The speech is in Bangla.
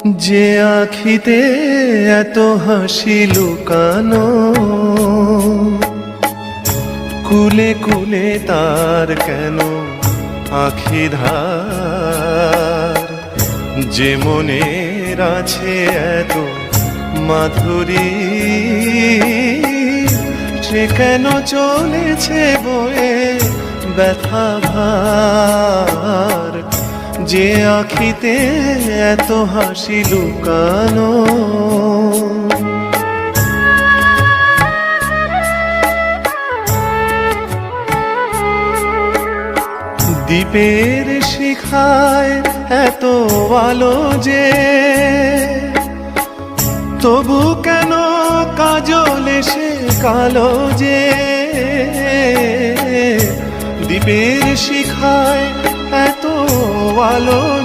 যে আখিতে এত হাসি লুকানো, কুলে কুলে তার কেন আখি ধার? যে মনের আছে এত মাধুরী, সে কেন চলেছে বয়ে ব্যথা ভার? যে আখিতে এত হাসি লুকানো। দ্বীপের শিখায় এত আলো যে, তবু কেন কাজল এসে কালো যে? দ্বীপের শিখায় এত আলো